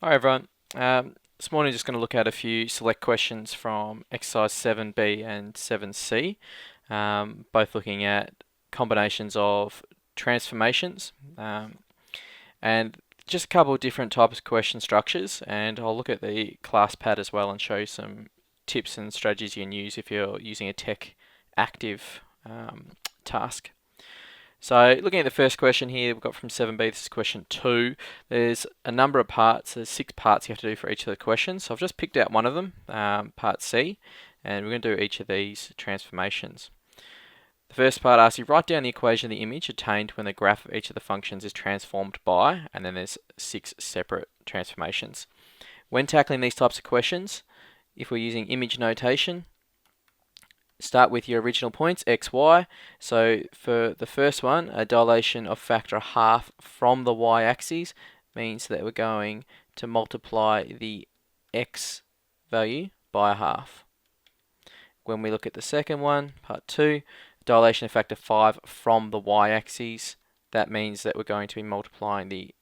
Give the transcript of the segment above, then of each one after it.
Hi everyone. This morning just going to look at a few select questions from exercise 7B and 7C, both looking at combinations of transformations and just a couple of different types of question structures, and I'll look at the class pad as well and show you some tips and strategies you can use if you're using a tech active task. So looking at the first question here, we've got from 7B, this is question 2. There's a number of parts, there's 6 parts you have to do for each of the questions. So I've just picked out one of them, part C, and we're going to do each of these transformations. The first part asks you, write down the equation of the image attained when the graph of each of the functions is transformed by, and then there's 6 separate transformations. When tackling these types of questions, if we're using image notation, start with your original points, x, y. So for the first one, a dilation of factor half from the y-axis means that we're going to multiply the x value by a half. When we look at the second one, part 2, dilation of factor 5 from the y-axis, that means that we're going to be multiplying the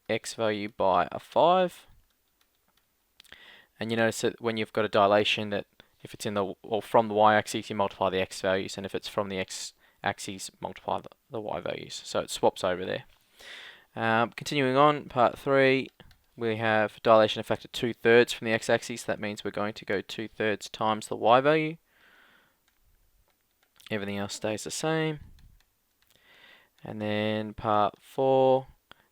x value by a 5. And you notice that when you've got a dilation, that if it's in the or from the y-axis, you multiply the x values, and if it's from the x-axis, multiply the y values. So it swaps over there. Continuing on, part 3, we have dilation of factor 2/3 from the x-axis. That means we're going to go 2/3 times the y value. Everything else stays the same. And then part 4,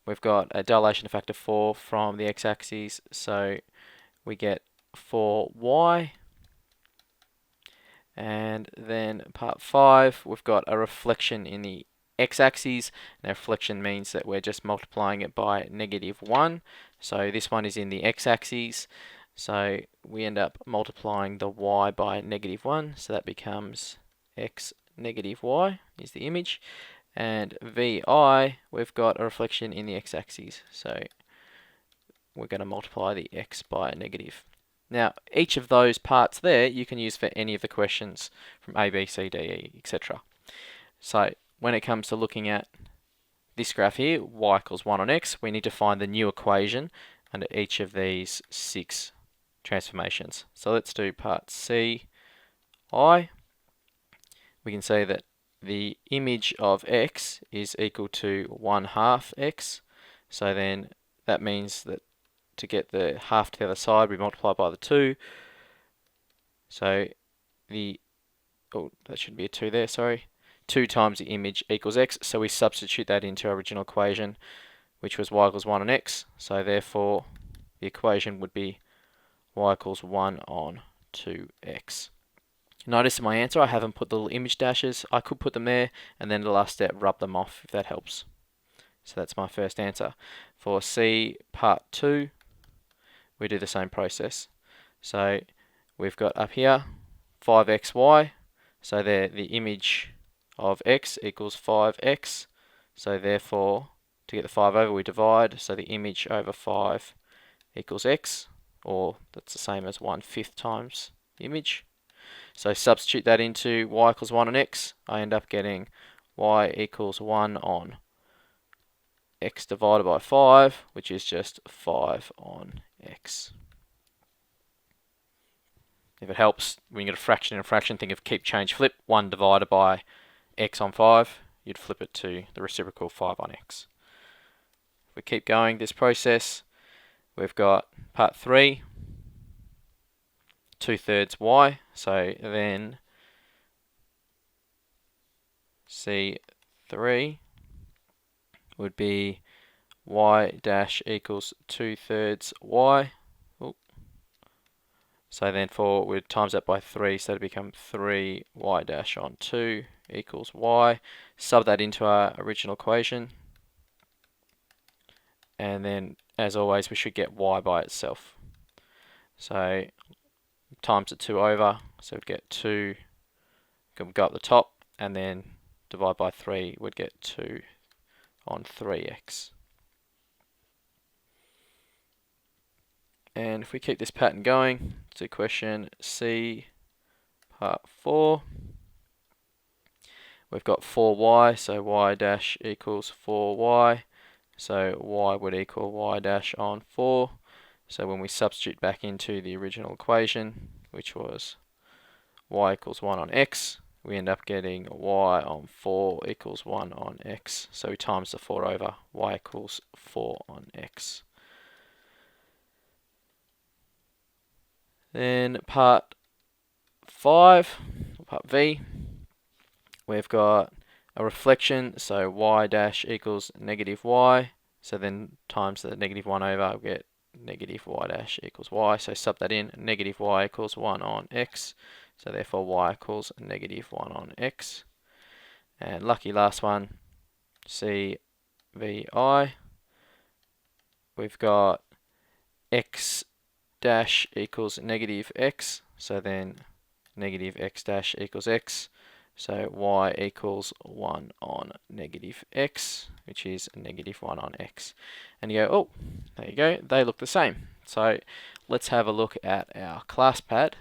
we've got a dilation of factor 4 from the x-axis. So we get 4y. And then part 5, we've got a reflection in the x-axis. Now reflection means that we're just multiplying it by -1. So this one is in the x-axis. So we end up multiplying the y by -1. So that becomes x negative y is the image. And vi, we've got a reflection in the x-axis. So we're going to multiply the x by a negative. Now, each of those parts there you can use for any of the questions from A, B, C, D, E, etc. So when it comes to looking at this graph here, y equals 1 on x, we need to find the new equation under each of these 6 transformations. So let's do part C, I. We can say that the image of x is equal to 1/2 x. So then that means that to get the half to the other side, we multiply by the 2. So that should be a 2 there, sorry. 2 times the image equals x, so we substitute that into our original equation, which was y equals 1 on x. So therefore, the equation would be y equals 1 on 2x. Notice in my answer, I haven't put the little image dashes. I could put them there, and then the last step, rub them off, if that helps. So that's my first answer. For C, part 2, we do the same process. So we've got up here 5xy, so there the image of x equals 5x. So therefore, to get the 5 over, we divide. So the image over 5 equals x, or that's the same as 1/5 times the image. So substitute that into y equals 1 on x. I end up getting y equals 1 on x divided by 5, which is just 5 on x. If it helps, when you get a fraction in a fraction, think of keep, change, flip. 1 divided by x on 5, you'd flip it to the reciprocal 5 on x. If we keep going this process, we've got part 3, 2/3 y. So then C3 would be y dash equals 2/3 y. So then we'd times that by 3, so it'd become 3y dash on 2 equals y. Sub that into our original equation. And then, as always, we should get y by itself. So times the 2 over, so we'd get 2, can go up the top, and then divide by 3, we'd get 2 on 3x. And if we keep this pattern going to question C, part 4, we've got 4y, so y dash equals 4y. So y would equal y dash on 4. So when we substitute back into the original equation, which was y equals 1 on x, we end up getting y on 4 equals 1 on x. So we times the 4 over, y equals 4 on x. Then part 5, part V, we've got a reflection, so y dash equals negative y. So then times the negative 1 over, we get negative y dash equals y. So sub that in, negative y equals 1 on x. So therefore y equals negative 1 on x. And lucky last one, CVI. We've got x dash equals negative x. So then negative x dash equals x. So y equals 1 on negative x, which is negative 1 on x. And you go, oh, there you go, they look the same. So let's have a look at our class pad,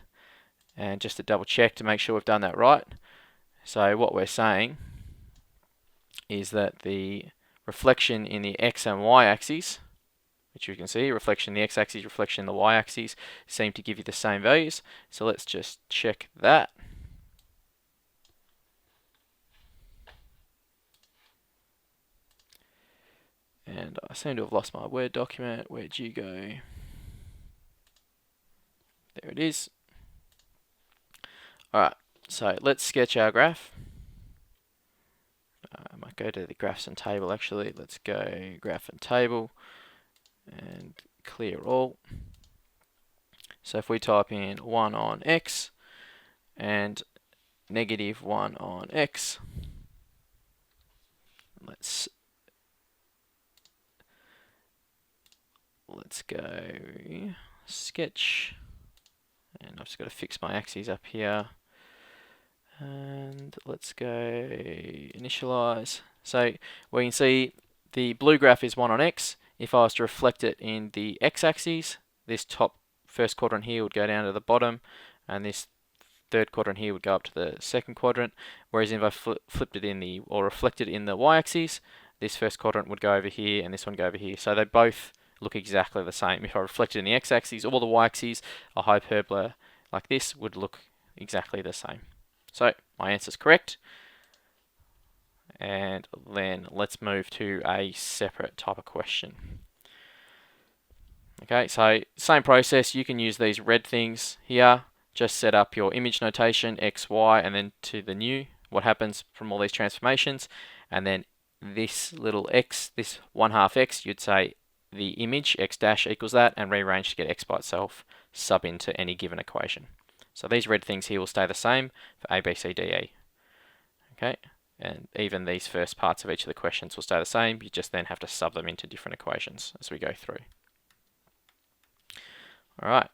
and just to double check to make sure we've done that right. So what we're saying is that the reflection in the x and y axes, which you can see, reflection in the x-axis, reflection in the y-axis, seem to give you the same values. So let's just check that. And I seem to have lost my Word document. Where'd you go? There it is. Alright, so let's sketch our graph. I might go to the graphs and table actually. Let's go graph and table and clear all. So if we type in 1 on x and negative 1 on x, let's go sketch, and I've just got to fix my axes up here, and let's go initialize. So we can see the blue graph is 1 on x. If I was to reflect it in the x-axis, this top first quadrant here would go down to the bottom, and this third quadrant here would go up to the second quadrant. Whereas if I flipped it in the, or reflected in the y-axis, this first quadrant would go over here and this one go over here. So they both look exactly the same. If I reflected in the x-axis or the y-axis, a hyperbola like this would look exactly the same. So my answer is correct. And then let's move to a separate type of question. Okay, so same process. You can use these red things here. Just set up your image notation, x, y, and then to the new, what happens from all these transformations. And then this little x, this 1/2 x, you'd say the image, x dash equals that, and rearrange to get x by itself, sub into any given equation. So these red things here will stay the same for A, B, C, D, E. Okay, and even these first parts of each of the questions will stay the same. You just then have to sub them into different equations as we go through. Alright,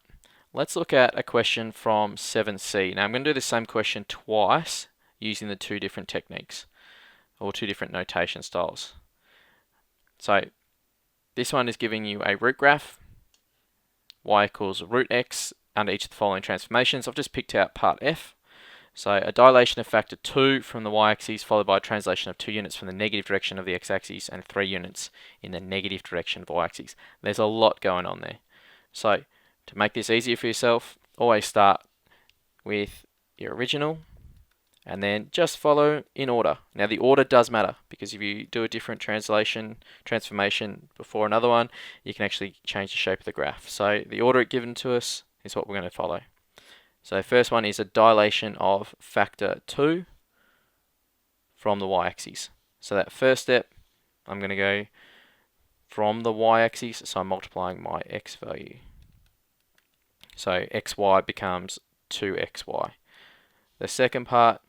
let's look at a question from 7C. Now I'm going to do the same question twice using the two different techniques, or two different notation styles. So this one is giving you a root graph, y equals root x under each of the following transformations. I've just picked out part F. So a dilation of factor 2 from the y-axis followed by a translation of 2 units from the negative direction of the x-axis and 3 units in the negative direction of the y-axis. There's a lot going on there. So to make this easier for yourself, always start with your original and then just follow in order. Now the order does matter, because if you do a different transformation before another one, you can actually change the shape of the graph. So the order given to us is what we're going to follow. So first one is a dilation of factor 2 from the y-axis. So that first step, I'm going to go from the y-axis, so I'm multiplying my x value. So xy becomes 2xy. The second part,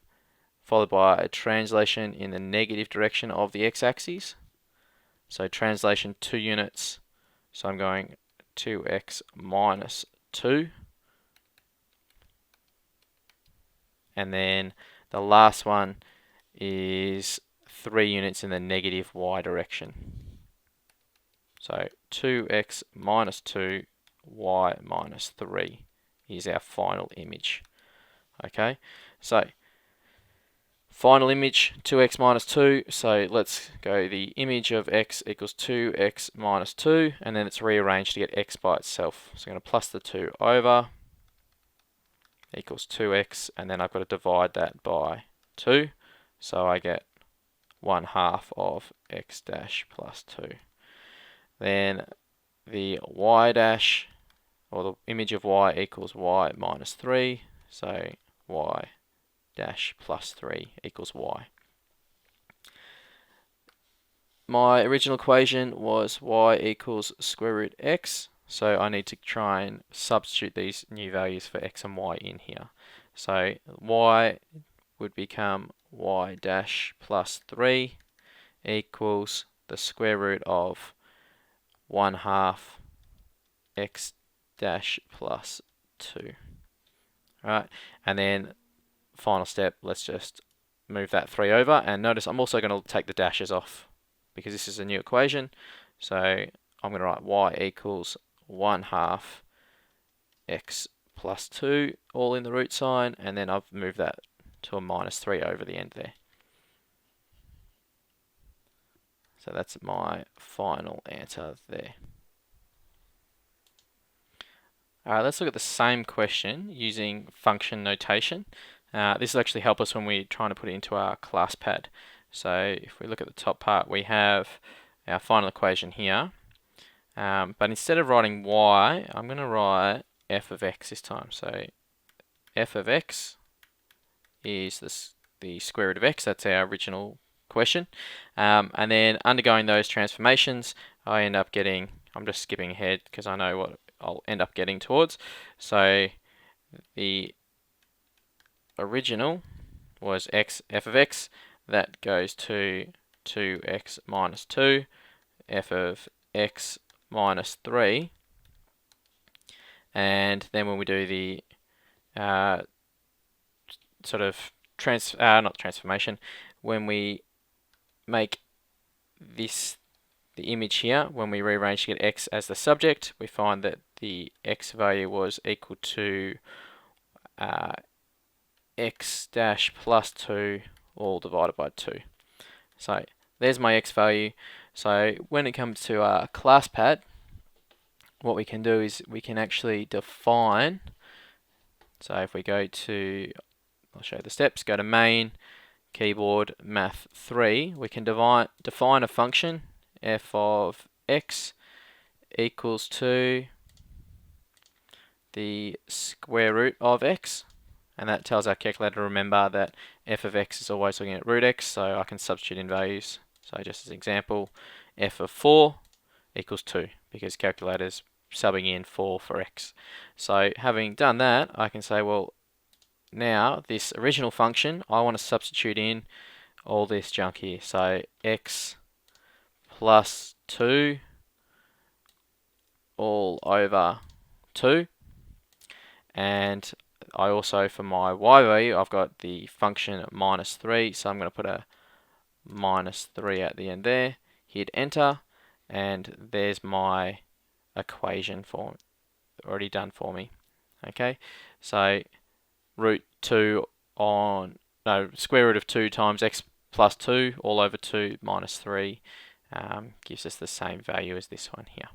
followed by a translation in the negative direction of the x-axis. So translation 2 units, so I'm going 2x minus 2. And then the last one is 3 units in the negative y direction. So 2x minus 2, y minus 3 is our final image. Okay, so Final image, 2x minus 2, so let's go the image of x equals 2x minus 2, and then it's rearranged to get x by itself. So I'm going to plus the 2 over, equals 2x, and then I've got to divide that by 2, so I get 1/2 of x dash plus 2. Then the y dash, or the image of y equals y minus 3, so y dash plus 3 equals y. My original equation was y equals square root x, so I need to try and substitute these new values for x and y in here. So y would become y dash plus 3 equals the square root of 1/2 x dash plus 2. Alright, and then final step, let's just move that 3 over, and notice I'm also going to take the dashes off because this is a new equation. So I'm going to write y equals 1/2 x plus 2 all in the root sign, and then I've moved that to a minus 3 over the end there. So that's my final answer there. Alright, let's look at the same question using function notation. This will actually help us when we're trying to put it into our class pad. So if we look at the top part, we have our final equation here. But instead of writing y, I'm going to write f of x this time. So f of x is the square root of x. That's our original question. And then undergoing those transformations, I end up getting, I'm just skipping ahead because I know what I'll end up getting towards. So the original was f of x. That goes to 2x minus 2, f of x minus 3. And then when we do the sort of not transformation, when we make this the image here, when we rearrange to get x as the subject, we find that the x value was equal to x dash plus 2 all divided by 2. So there's my x value. So when it comes to our class pad, what we can do is we can actually define. So if we go to, I'll show you the steps, go to main, keyboard, math 3, we can define a function, f of x equals to the square root of x, and that tells our calculator to remember that f of x is always looking at root x, so I can substitute in values. So just as an example, f of 4 equals 2, because calculator's subbing in 4 for x. So having done that, I can say, well, now this original function, I want to substitute in all this junk here. So x plus 2 all over 2, and I also, for my y value, I've got the function minus 3, so I'm going to put a minus 3 at the end there, hit enter, and there's my equation already done for me. Okay, so square root of 2 times x plus 2 all over 2 minus 3 gives us the same value as this one here.